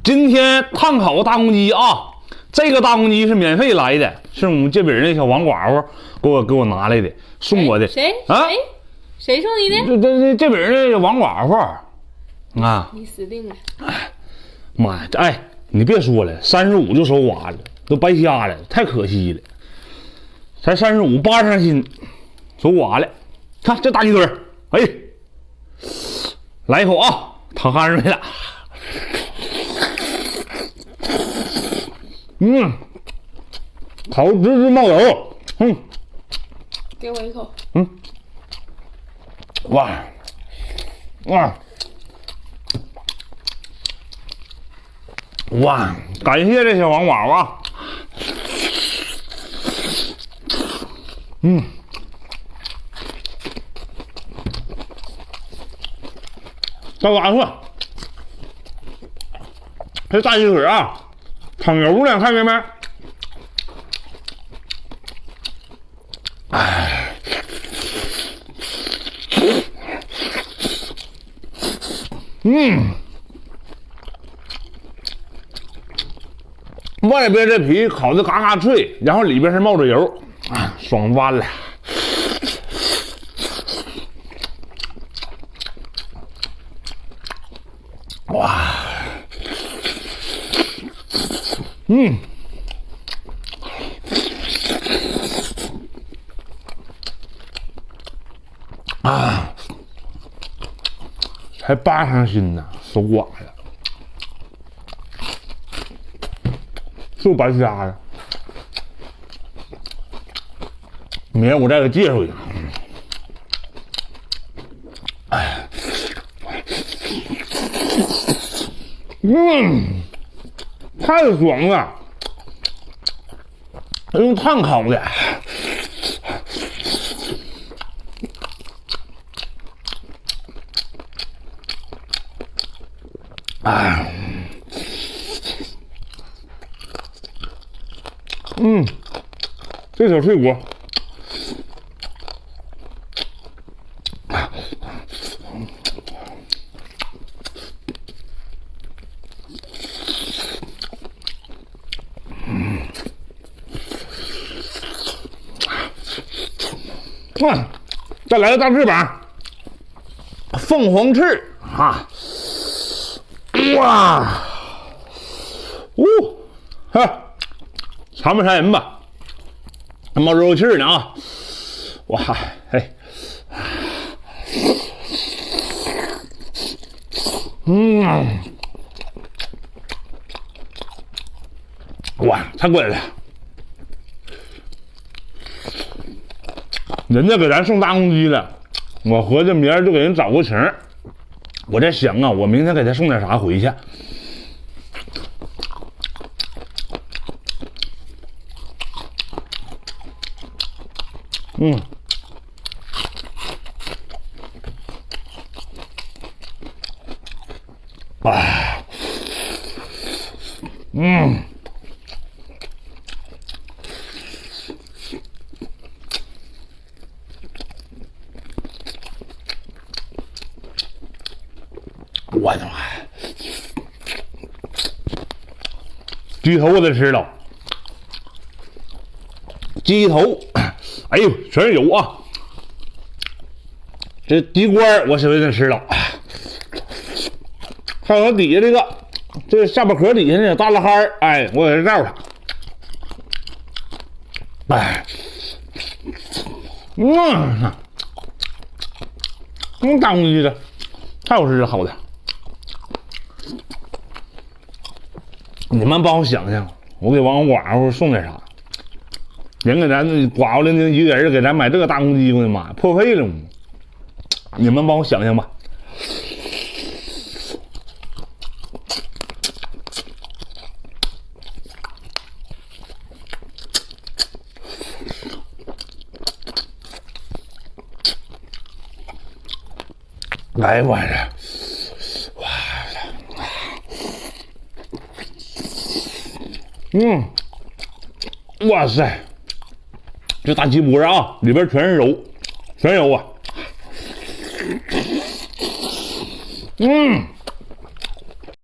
今天炭烤大公鸡啊，这个大公鸡是免费来的，是我们这边那小王寡妇给我拿来的，送我的。谁啊？谁送你的？这边那王寡妇啊，你死定了！妈呀，哎，你别说了，35就收完了，都白瞎了，太可惜了。才35，8上心，收完了。看这大鸡腿，哎，来一口啊，淌汗水了。烤直直冒油，给我一口。哇，感谢这小王娃娃。大家伙，这大鸡腿啊，淌油呢，看见没？外边这皮烤的嘎嘎脆，然后里边还冒着油，爽翻了。哇，才8上心呢，手刮呀，就白瞎了。明儿我再给介绍一个。太爽了！用炭烤的。这小脆骨，再来个大翅膀，凤凰翅啊！哇，馋不馋人吧？还冒肉气呢啊！哇，嘿，哇，太贵了！人家给咱送大公鸡了，我合计明儿就给人找个情。我在想啊，我明天给他送点啥回去。我的妈呀！鸡头我得吃了，鸡头，哎呦，全是油啊！这鸡冠我舍不得吃了，还有底下这下巴壳底下那大拉哈儿，哎，我给它罩上。大公鸡的太好吃了，好的。你们帮我想想，我给王寡妇送点啥？人给咱寡妇零零一个人给咱买这个大公鸡，我的妈，破费了！你们帮我想想吧。哎我这。哇塞，这大鸡脖啊，里边全是肉，全有啊。